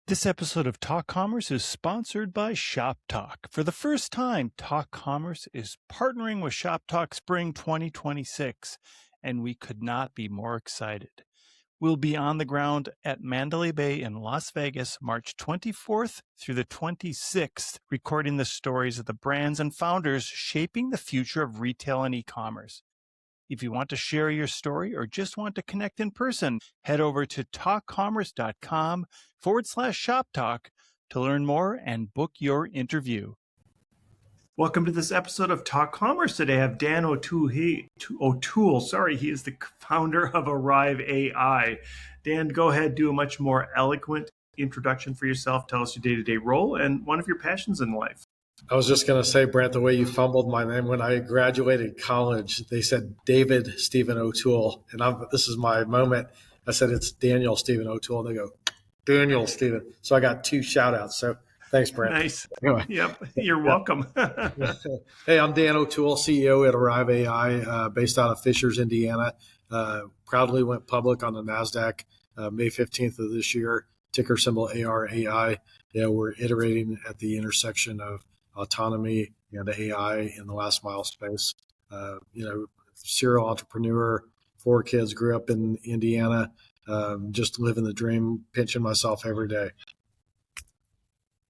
This episode of Talk Commerce is sponsored by Shop Talk. For the first time, Talk Commerce is partnering with Shop Talk Spring 2026, and we could not be more excited. We'll be on the ground at Mandalay Bay in Las Vegas, March 24th through the 26th, recording the stories of the brands and founders shaping the future of retail and e-commerce. If you want to share your story or just want to connect in person, head over to talkcommerce.com/shop talk to learn more and book your interview. Welcome to this episode of Talk Commerce. Today I have Dan O'Toole. He is the founder of Arrive AI. Dan, go ahead, do a much more eloquent introduction for yourself. Tell us your day-to-day role and one of your passions in life. I was just going to say, Brent, the way you fumbled my name when I graduated college, they said David Stephen O'Toole, and this is my moment. I said it's Daniel Stephen O'Toole, and they go Daniel Stephen. So I got two shout outs. So thanks, Brent. Nice. Anyway. Yep. You're welcome. Hey, I'm Dan O'Toole, CEO at Arrive AI, based out of Fishers, Indiana. Proudly went public on the NASDAQ May 15th of this year, ticker symbol ARAI. Yeah, we're iterating at the intersection of autonomy and AI in the last mile space. Serial entrepreneur, 4 kids, grew up in Indiana, just living the dream, pinching myself every day.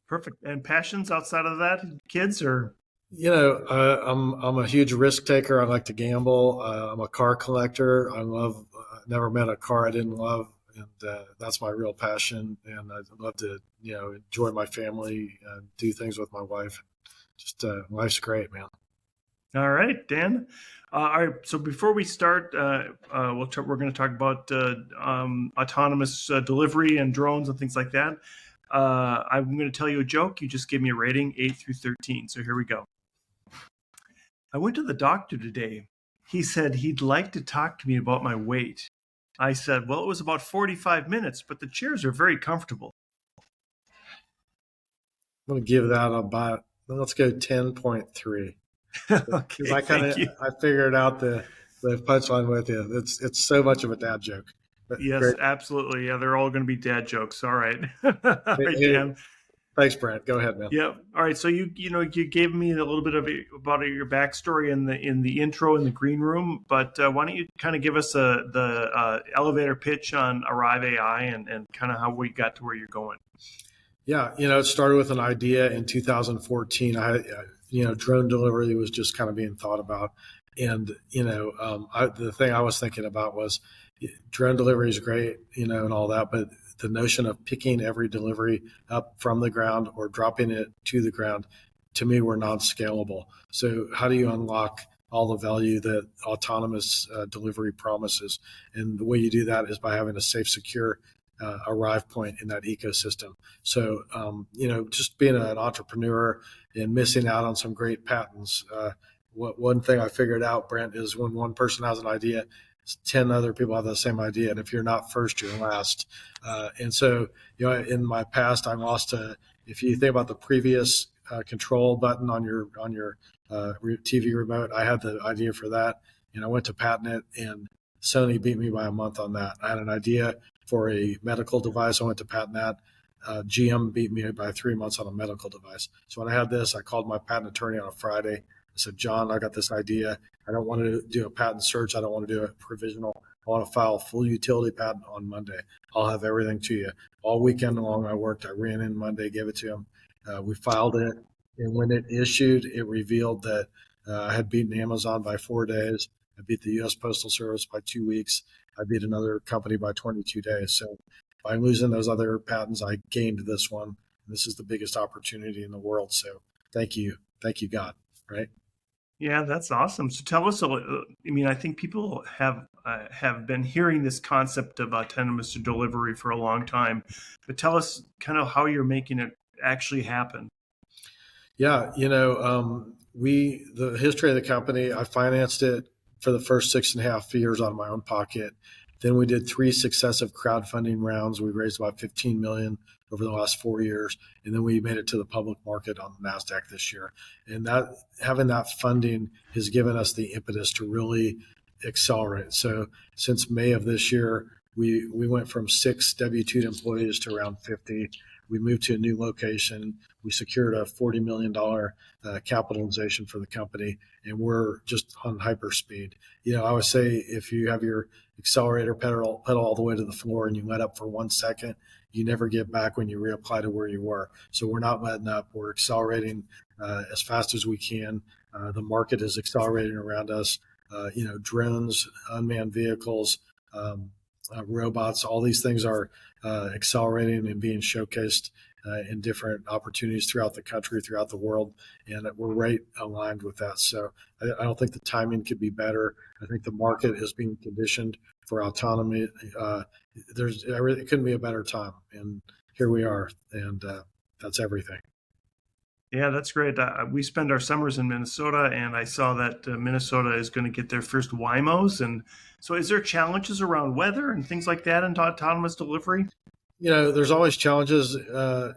Perfect. And passions outside of that, kids or? I'm a huge risk taker. I like to gamble. I'm a car collector. Never met a car I didn't love. And that's my real passion. And I love to, enjoy my family, do things with my wife. Just life's great, man. All right, Dan. All right. So before we start, we're going to talk about autonomous delivery and drones and things like that. I'm going to tell you a joke. You just give me a rating, 8 through 13. So here we go. I went to the doctor today. He said he'd like to talk to me about my weight. I said, well, it was about 45 minutes, but the chairs are very comfortable. I'm going to give that about, let's go 10.3. Okay, I figured out the punchline with you. It's so much of a dad joke. Yes, great. Absolutely. Yeah, they're all going to be dad jokes. All right. Dan. Thanks, Brent. Go ahead, man. Yeah. All right. So you gave me a little bit about your backstory in the intro in the green room, but why don't you kind of give us the elevator pitch on Arrive AI and kind of how we got to where you're going? Yeah. It started with an idea in 2014. Drone delivery was just kind of being thought about, and the thing I was thinking about was drone delivery is great, and all that, but the notion of picking every delivery up from the ground or dropping it to the ground, to me, were non-scalable. So how do you unlock all the value that autonomous delivery promises? And the way you do that is by having a safe, secure arrive point in that ecosystem. So, just being an entrepreneur and missing out on some great patents. One thing I figured out, Brent, is when one person has an idea, 10 other people have the same idea. And if you're not first, you're last. And so, in my past, I lost if you think about the previous control button on your TV remote, I had the idea for that. And I went to patent it, and Sony beat me by a month on that. I had an idea for a medical device. I went to patent that. GM beat me by 3 months on a medical device. So when I had this, I called my patent attorney on a Friday. I said, John, I got this idea. I don't want to do a patent search. I don't want to do a provisional. I want to file a full utility patent on Monday. I'll have everything to you. All weekend long I worked. I ran in Monday, gave it to him. We filed it. And when it issued, it revealed that I had beaten Amazon by 4 days. I beat the U.S. Postal Service by 2 weeks. I beat another company by 22 days. So by losing those other patents, I gained this one. This is the biggest opportunity in the world. So thank you. Thank you, God. Right? Yeah, that's awesome. So tell us, I think people have been hearing this concept of autonomous delivery for a long time, but tell us kind of how you're making it actually happen. Yeah, the history of the company, I financed it for the first 6.5 years out of my own pocket. Then we did 3 successive crowdfunding rounds. We raised about $15 million over the last 4 years. And then we made it to the public market on the NASDAQ this year. And that having that funding has given us the impetus to really accelerate. So since May of this year, we went from 6 W-2 employees to around 50. We moved to a new location. We secured a $40 million capitalization for the company, and we're just on hyperspeed. I always say if you have your accelerator pedal all the way to the floor and you let up for 1 second, you never get back when you reapply to where you were. So we're not letting up. We're accelerating as fast as we can. The market is accelerating around us. Drones, unmanned vehicles, robots, all these things are accelerating and being showcased in different opportunities throughout the country, throughout the world, and we're right aligned with that. So I don't think the timing could be better. I think the market is being conditioned for autonomy. It couldn't be a better time, and here we are, and that's everything. Yeah, that's great. We spend our summers in Minnesota, and I saw that Minnesota is going to get their first WIMOs. And so, is there challenges around weather and things like that in autonomous delivery? There's always challenges,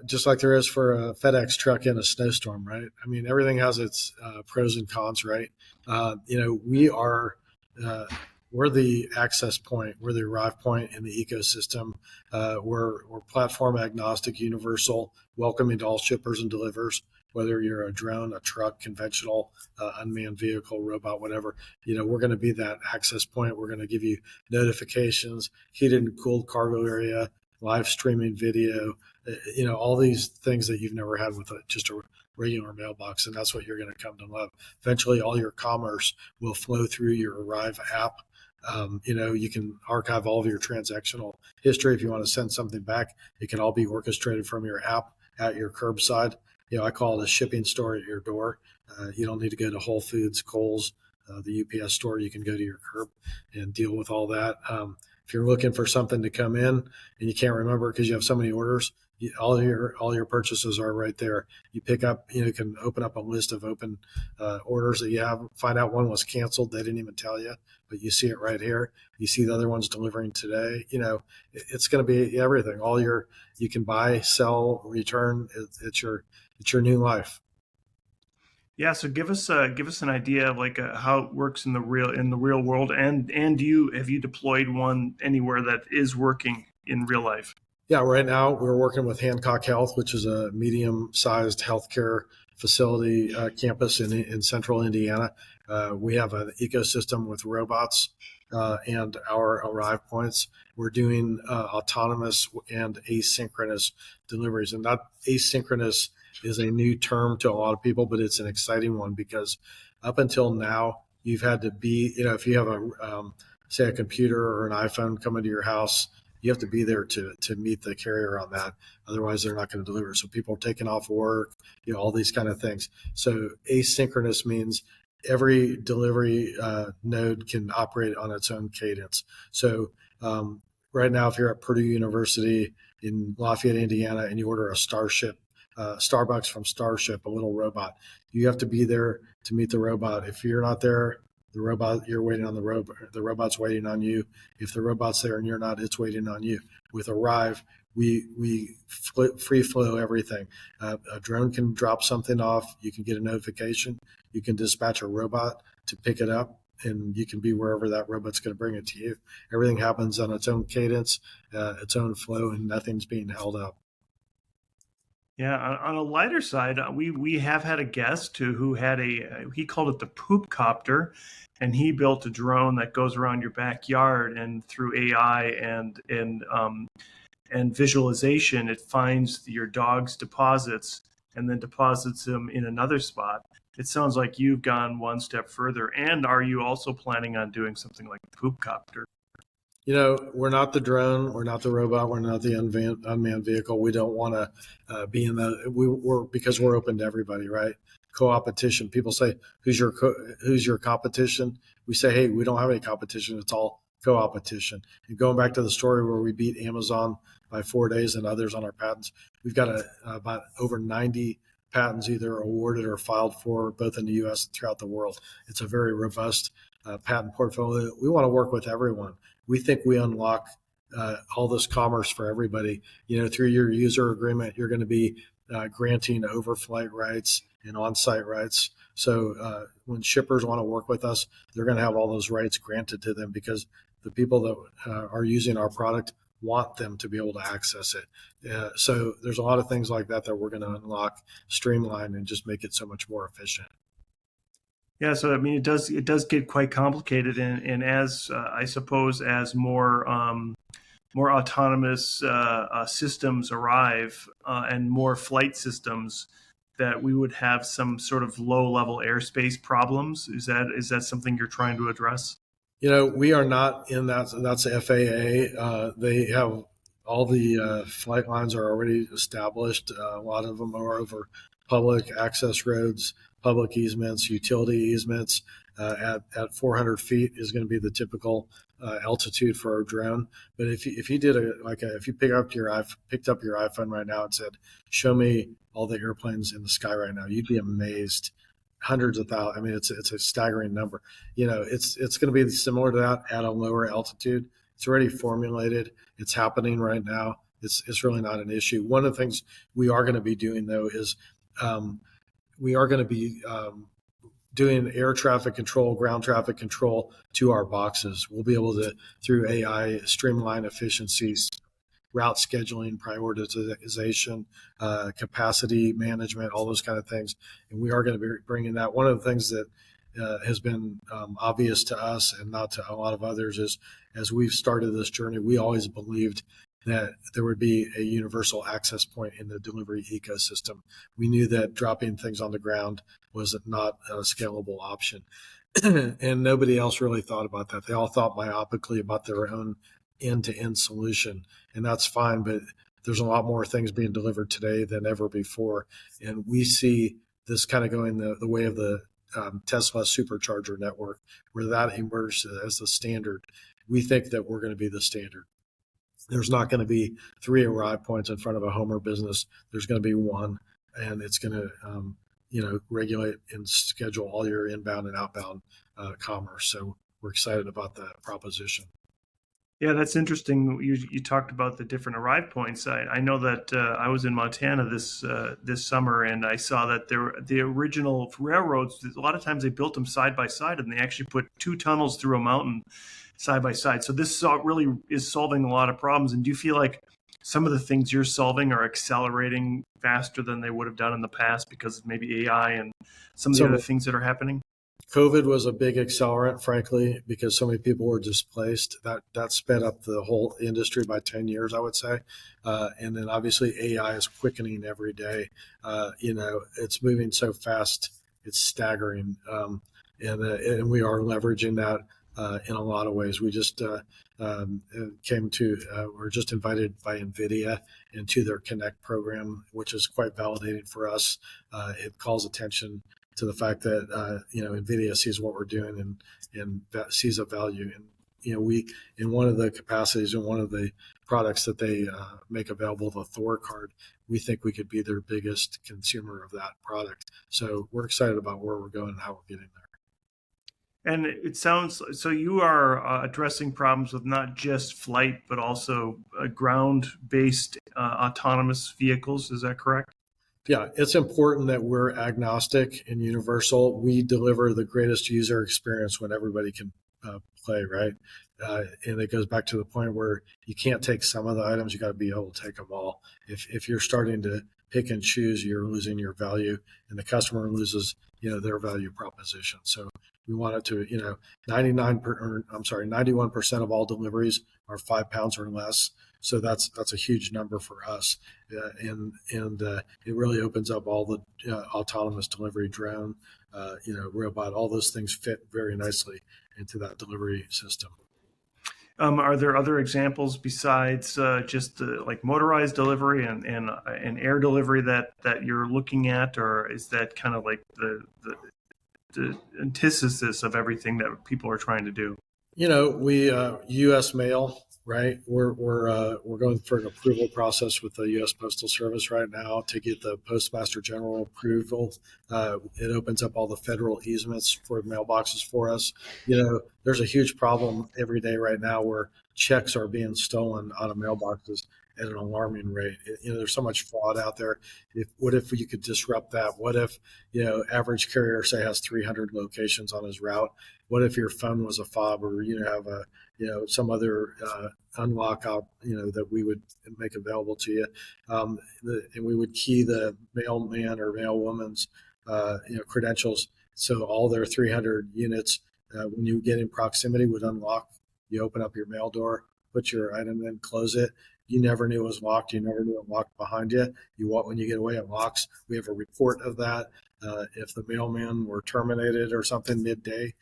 just like there is for a FedEx truck in a snowstorm, right? I mean, everything has its pros and cons, right? We're the access point, we're the arrive point in the ecosystem. We're platform agnostic, universal, welcoming to all shippers and delivers, whether you're a drone, a truck, conventional, unmanned vehicle, robot, whatever. We're going to be that access point. We're going to give you notifications, heated and cooled cargo area, live streaming video, all these things that you've never had with just a regular mailbox. And that's what you're going to come to love. Eventually, all your commerce will flow through your Arrive app. You can archive all of your transactional history. If you want to send something back, it can all be orchestrated from your app at your curbside. I call it a shipping store at your door. You don't need to go to Whole Foods, Kohl's, the UPS store. You can go to your curb and deal with all that. If you're looking for something to come in and you can't remember because you have so many orders, all your purchases are right there. You pick up, you can open up a list of open orders that you have. Find out one was canceled. They didn't even tell you, but you see it right here. You see the other ones delivering today. It's going to be everything. You can buy, sell, return. It's your new life. Yeah, so give us an idea of like how it works in the real world, and have you deployed one anywhere that is working in real life? Yeah, right now we're working with Hancock Health, which is a medium-sized healthcare facility campus in central Indiana. We have an ecosystem with robots and our arrive points. We're doing autonomous and asynchronous deliveries, and that asynchronous is a new term to a lot of people, but it's an exciting one because up until now, you've had to be, if you have say a computer or an iPhone come into your house, you have to be there to meet the carrier on that. Otherwise, they're not going to deliver. So people are taking off work, all these kind of things. So asynchronous means every delivery node can operate on its own cadence. So right now, if you're at Purdue University in Lafayette, Indiana, and you order a Starbucks from Starship, a little robot, you have to be there to meet the robot. If you're not there, the robot, you're waiting on the robot. The robot's waiting on you. If the robot's there and you're not, it's waiting on you. With Arrive, we free flow everything. A drone can drop something off. You can get a notification. You can dispatch a robot to pick it up, and you can be wherever that robot's going to bring it to you. Everything happens on its own cadence, its own flow, and nothing's being held up. Yeah, on a lighter side, we have had a guest who had he called it the poop copter, and he built a drone that goes around your backyard, and through AI and visualization, it finds your dog's deposits and then deposits them in another spot. It sounds like you've gone one step further. And are you also planning on doing something like the poop copter? We're not the drone, we're not the robot, we're not the unmanned vehicle. We don't want to be in the. Because we're open to everybody, right? Co-opetition. People say, "Who's your competition?" We say, "Hey, we don't have any competition. It's all co-opetition." And going back to the story where we beat Amazon by 4 days and others on our patents, we've got about over 90 patents either awarded or filed for, both in the U.S. and throughout the world. It's a very robust patent portfolio. We want to work with everyone. We think we unlock all this commerce for everybody. Through your user agreement, you're going to be granting overflight rights and on-site rights. So when shippers want to work with us, they're going to have all those rights granted to them because the people that are using our product want them to be able to access it. So there's a lot of things like that that we're going to unlock, streamline, and just make it so much more efficient. Yeah, so I mean, it does get quite complicated, and as I suppose as more autonomous systems arrive and more flight systems, that we would have some sort of low level airspace problems. Is that something you're trying to address? We are not in that. That's FAA. They have all the flight lines are already established. A lot of them are over public access roads, public easements, utility easements. At 400 feet is going to be the typical altitude for our drone. But if you did if you picked up your iPhone right now and said, "Show me all the airplanes in the sky right now," you'd be amazed. Hundreds of thousands. I mean, it's a staggering number. It's going to be similar to that at a lower altitude. It's already formulated. It's happening right now. It's really not an issue. One of the things we are going to be doing though is we are going to be doing air traffic control, ground traffic control to our boxes. We'll be able to, through AI, streamline efficiencies, route scheduling, prioritization, capacity management, all those kind of things. And we are going to be bringing that. One of the things that has been obvious to us and not to a lot of others is as we've started this journey, we always believed that there would be a universal access point in the delivery ecosystem. We knew that dropping things on the ground was not a scalable option. And nobody else really thought about that. They all thought myopically about their own end-to-end solution, and that's fine, but there's a lot more things being delivered today than ever before. And we see this kind of going the way of the Tesla supercharger network, where that emerged as the standard. We think that we're going to be the standard. There's not going to be 3 arrive points in front of a Homer business. There's going to be one, and it's going to regulate and schedule all your inbound and outbound commerce. So we're excited about that proposition. Yeah, that's interesting. You talked about the different arrive points. I know that I was in Montana this summer, and I saw that the original railroads. A lot of times they built them side by side, and they actually put 2 tunnels through a mountain side by side. So this really is solving a lot of problems. And do you feel like some of the things you're solving are accelerating faster than they would have done in the past because of maybe AI and some of the other things that are happening? COVID was a big accelerant, frankly, because so many people were displaced. That sped up the whole industry by 10 years, I would say. And then obviously AI is quickening every day. It's moving so fast, it's staggering. And we are leveraging that in a lot of ways. We just we're just invited by NVIDIA into their Connect program, which is quite validating for us. It calls attention to the fact that NVIDIA sees what we're doing and sees a value. And we, in one of the capacities and one of the products that they make available, the Thor card, we think we could be their biggest consumer of that product. So we're excited about where we're going and how we're getting there. And it sounds so you are addressing problems with not just flight, but also ground-based autonomous vehicles. Is that correct? Yeah, it's important that we're agnostic and universal. We deliver the greatest user experience when everybody can play, right? And it goes back to the point where you can't take some of the items, you got to be able to take them all. If you're starting to pick and choose, you're losing your value, and the customer loses, their value proposition. So we want it to, 91% of all deliveries are 5 pounds or less. So that's a huge number for us, and it really opens up all the autonomous delivery drone, robot. All those things fit very nicely into that delivery system. Are there other examples besides just like motorized delivery and air delivery that you're looking at, or is that kind of like the antithesis of everything that people are trying to do? We U.S. mail, right? We're going through an approval process with the U.S. Postal Service right now to get the Postmaster General approval. It opens up all the federal easements for mailboxes for us. There's a huge problem every day right now where checks are being stolen out of mailboxes, at an alarming rate. There's so much fraud out there. What if you could disrupt that? What if, average carrier, say, has 300 locations on his route? What if your phone was a fob, or, have some other unlock out, that we would make available to you. And we would key the mailman or mailwoman's, credentials. So all their 300 units, when you get in proximity, would unlock. You open up your mail door, put your item in, close it. You never knew it was locked. You never knew it locked behind you. When you get away, it locks. We have a report of that. If the mailman were terminated or something midday,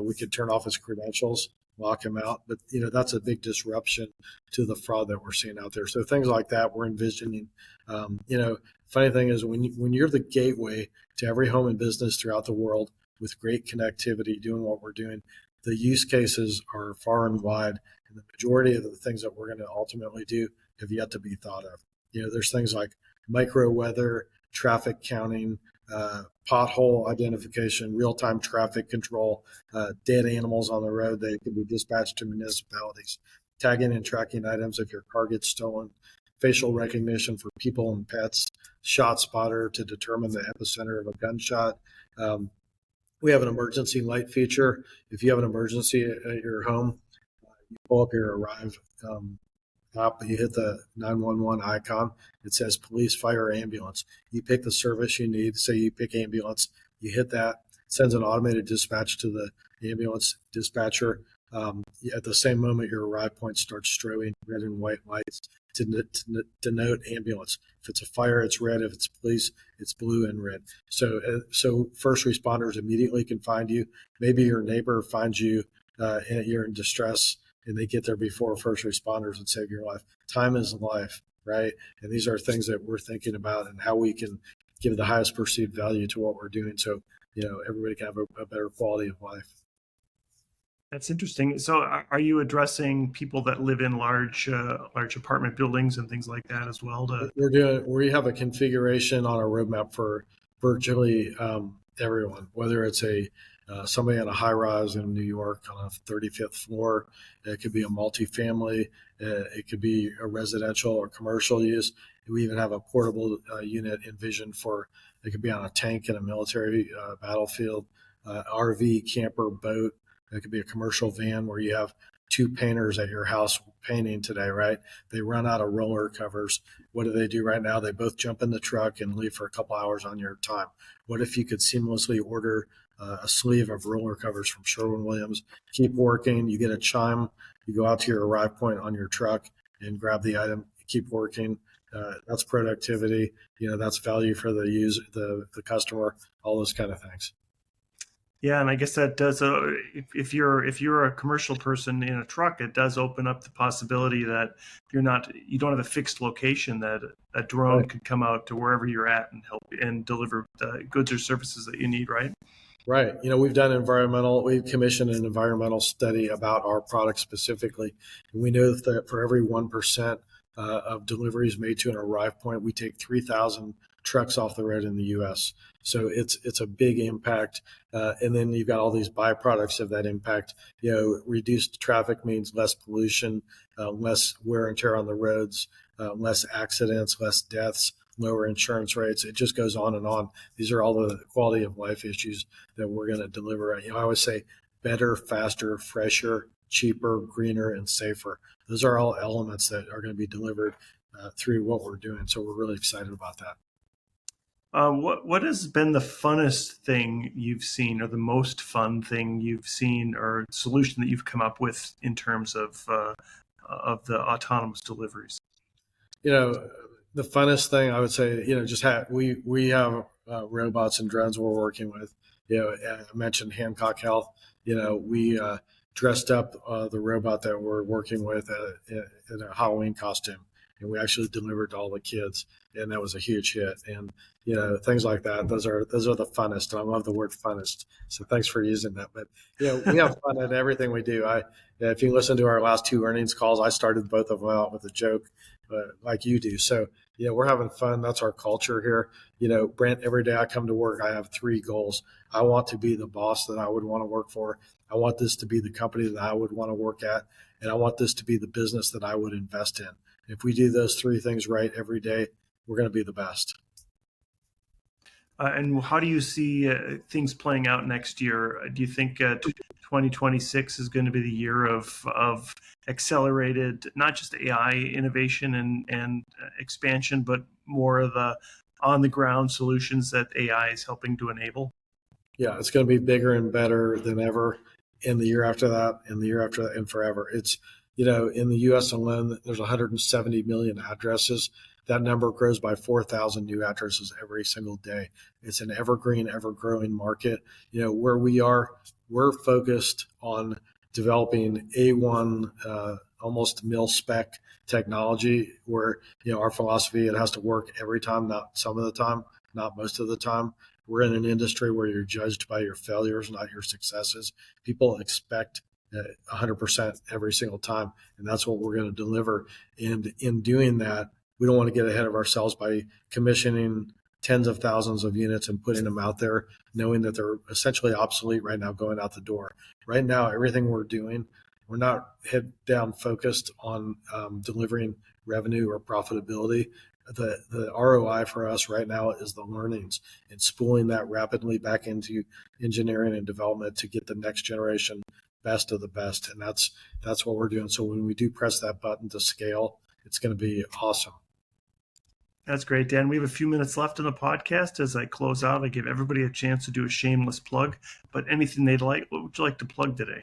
we could turn off his credentials, lock him out. But that's a big disruption to the fraud that we're seeing out there. So things like that we're envisioning. Funny thing is when you're the gateway to every home and business throughout the world with great connectivity, doing what we're doing, the use cases are far and wide, and the majority of the things that we're going to ultimately do have yet to be thought of. There's things like micro weather, traffic counting, pothole identification, real-time traffic control, dead animals on the road. They can be dispatched to municipalities, tagging and tracking items if your car gets stolen, facial recognition for people and pets, shot spotter to determine the epicenter of a gunshot. We have an emergency light feature. If you have an emergency at your home, you pull up your Arrive app, you hit the 911 icon. It says police, fire, ambulance. You pick the service you need. Say you pick ambulance. You hit that. It sends an automated dispatch to the ambulance dispatcher. At the same moment, your Arrive point starts strobing red and white lights to denote ambulance. If it's a fire, it's red. If it's police, it's blue and red. So first responders immediately can find you. Maybe your neighbor finds you and you're in distress, and they get there before first responders and save your life. Time is life, right? And these are things that we're thinking about and how we can give the highest perceived value to what we're doing, so everybody can have a better quality of life. That's interesting. So are you addressing people that live in large apartment buildings and things like that as well? We have a configuration on our roadmap for virtually everyone, whether it's somebody on a high rise in New York on a 35th floor. It could be a multifamily. It could be a residential or commercial use. We even have a portable unit envisioned for, it could be on a tank in a military battlefield, RV, camper, boat. It could be a commercial van where you have two painters at your house painting today, right? They run out of roller covers. What do they do right now? They both jump in the truck and leave for a couple hours on your time. What if you could seamlessly order a sleeve of roller covers from Sherwin-Williams, keep working, you get a chime, you go out to your Arrive point on your truck and grab the item, keep working. That's productivity. That's value for the user, the customer, all those kind of things. Yeah, and I guess that does. If you're a commercial person in a truck, it does open up the possibility that you don't have a fixed location, that a drone could come out to wherever you're at and help and deliver the goods or services that you need, right? Right. We've commissioned an environmental study about our product specifically. And we know that for every 1% of deliveries made to an Arrive point, we take 3,000 trucks off the road in the U.S. So it's a big impact. And then you've got all these byproducts of that impact. Reduced traffic means less pollution, less wear and tear on the roads, less accidents, less deaths, lower insurance rates. It just goes on and on. These are all the quality of life issues that we're going to deliver. I always say better, faster, fresher, cheaper, greener, and safer. Those are all elements that are going to be delivered through what we're doing. So we're really excited about that. What has been the funnest thing you've seen, or the most fun thing you've seen, or solution that you've come up with in terms of the autonomous deliveries? The funnest thing I would say, we have robots and drones we're working with. I mentioned Hancock Health. We dressed up the robot that we're working with in a Halloween costume, and we actually delivered to all the kids, and that was a huge hit. And things like that. Those are the funnest. And I love the word funnest. So thanks for using that. But we have fun in everything we do. If you listen to our last two earnings calls, I started both of them out with a joke, like you do. So we're having fun. That's our culture here. Brent, every day I come to work, I have three goals. I want to be the boss that I would want to work for. I want this to be the company that I would want to work at, and I want this to be the business that I would invest in. If we do those three things right every day, we're going to be the best. And how do you see things playing out next year? Do you think 2026 is going to be the year of accelerated, not just AI innovation and expansion, but more of the on-the-ground solutions that AI is helping to enable? Yeah, it's going to be bigger and better than ever in the year after that, and the year after that, and forever. It's, in the US alone, there's 170 million addresses. That number grows by 4,000 new addresses every single day. It's an evergreen, ever growing market. Where we are, we're focused on developing A1, almost mil spec technology where, our philosophy, it has to work every time, not some of the time, not most of the time. We're in an industry where you're judged by your failures, not your successes. People expect 100% every single time, and that's what we're going to deliver. And in doing that, we don't want to get ahead of ourselves by commissioning tens of thousands of units and putting them out there, knowing that they're essentially obsolete right now going out the door. Right now, everything we're doing, we're not head down focused on delivering revenue or profitability. The ROI for us right now is the learnings and spooling that rapidly back into engineering and development to get the next generation best of the best. And that's what we're doing. So when we do press that button to scale, it's going to be awesome. That's great, Dan. We have a few minutes left in the podcast. As I close out, I give everybody a chance to do a shameless plug, but anything they'd like, what would you like to plug today?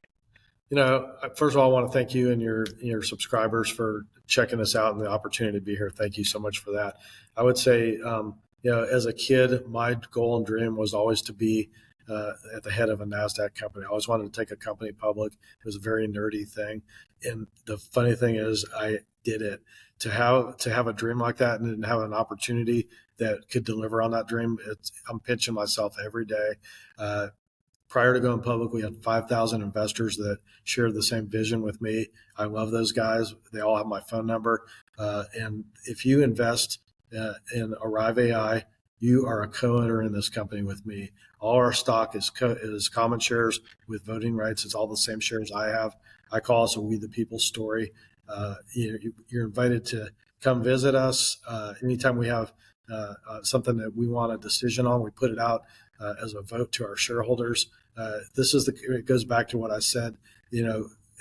First of all, I want to thank you and your subscribers for checking us out and the opportunity to be here. Thank you so much for that. I would say, as a kid, my goal and dream was always to be at the head of a NASDAQ company. I always wanted to take a company public. It was a very nerdy thing. And the funny thing is I did it. To have a dream like that and have an opportunity that could deliver on that dream, I'm pinching myself every day. Prior to going public, we had 5,000 investors that shared the same vision with me. I love those guys. They all have my phone number. And if you invest in Arrive AI, you are a co-owner in this company with me. All our stock is common shares with voting rights. It's all the same shares I have. I call us a We the People story. You're invited to come visit us. Anytime we have something that we want a decision on, we put it out as a vote to our shareholders. It goes back to what I said,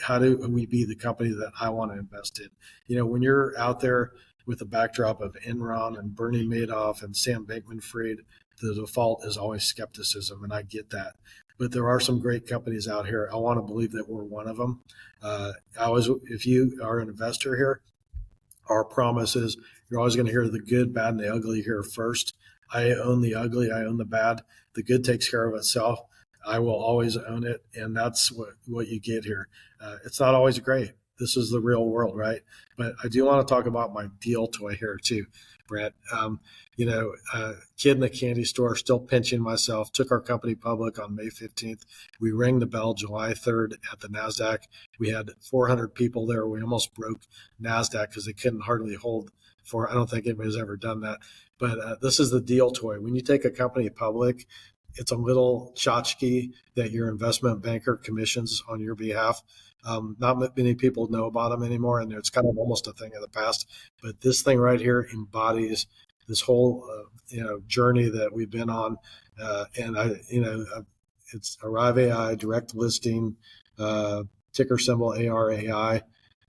how do we be the company that I want to invest in? When you're out there with the backdrop of Enron and Bernie Madoff and Sam Bankman-Fried, the default is always skepticism, and I get that. But there are some great companies out here. I want to believe that we're one of them. If you are an investor here, our promise is you're always going to hear the good, bad, and the ugly here first. I own the ugly. I own the bad. The good takes care of itself. I will always own it, and that's what you get here. It's not always great. This is the real world, right? But I do want to talk about my deal toy here too, Brett. Kid in the candy store, still pinching myself, took our company public on May 15th. We rang the bell July 3rd at the NASDAQ. We had 400 people there. We almost broke NASDAQ because they couldn't hardly hold I don't think anybody's ever done that. But this is the deal toy. When you take a company public, it's a little tchotchke that your investment banker commissions on your behalf. Not many people know about them anymore, and it's kind of almost a thing of the past. But this thing right here embodies this whole journey that we've been on, it's Arrive AI, direct listing, ticker symbol ARAI,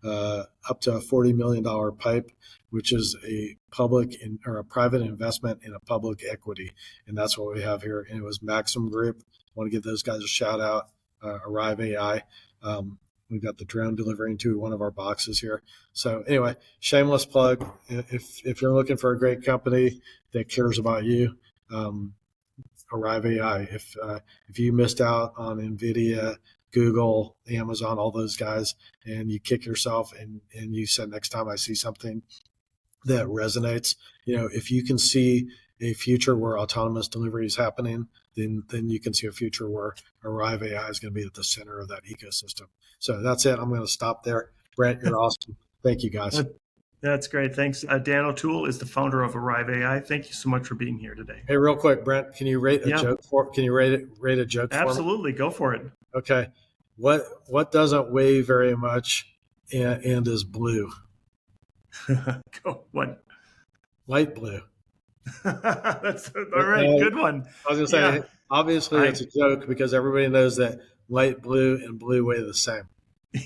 up to a $40 million pipe, which is a a private investment in a public equity. And that's what we have here. And it was Maxim Group. I want to give those guys a shout out, Arrive AI. We've got the drone delivering to one of our boxes here. So anyway, shameless plug. If you're looking for a great company that cares about you, Arrive AI. If you missed out on NVIDIA, Google, Amazon, all those guys, and you kick yourself and you said, next time I see something that resonates, if you can see a future where autonomous delivery is happening, then you can see a future where Arrive AI is going to be at the center of that ecosystem. So that's it. I'm going to stop there. Brent, you're awesome. Thank you, guys. That's great. Thanks. Dan O'Toole is the founder of Arrive AI. Thank you so much for being here today. Hey, real quick, Brent, can you rate a joke Can you rate a joke for me? Absolutely. Go for it. Okay. What doesn't weigh very much and is blue? Go what? Light blue. That's all right. Good one. I was going to Yeah. say, obviously, it's a joke because everybody knows that light blue and blue weigh the same.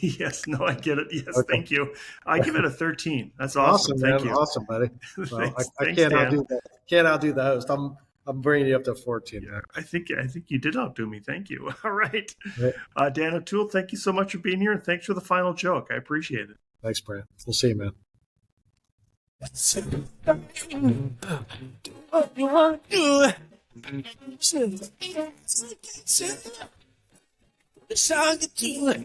Yes. No, I get it. Yes. Okay. Thank you. I give it a 13. That's awesome. Awesome, Thank man. you. Awesome, buddy. Well, I Thanks, can't Dan. outdo that. Can't outdo the host. I'm bringing you up to 14. Yeah, I think you did outdo me. Thank you. All right. Right. Dan O'Toole, thank you so much for being here, and thanks for the final joke. I appreciate it. Thanks, Brent. We'll see you, man. What you want to do?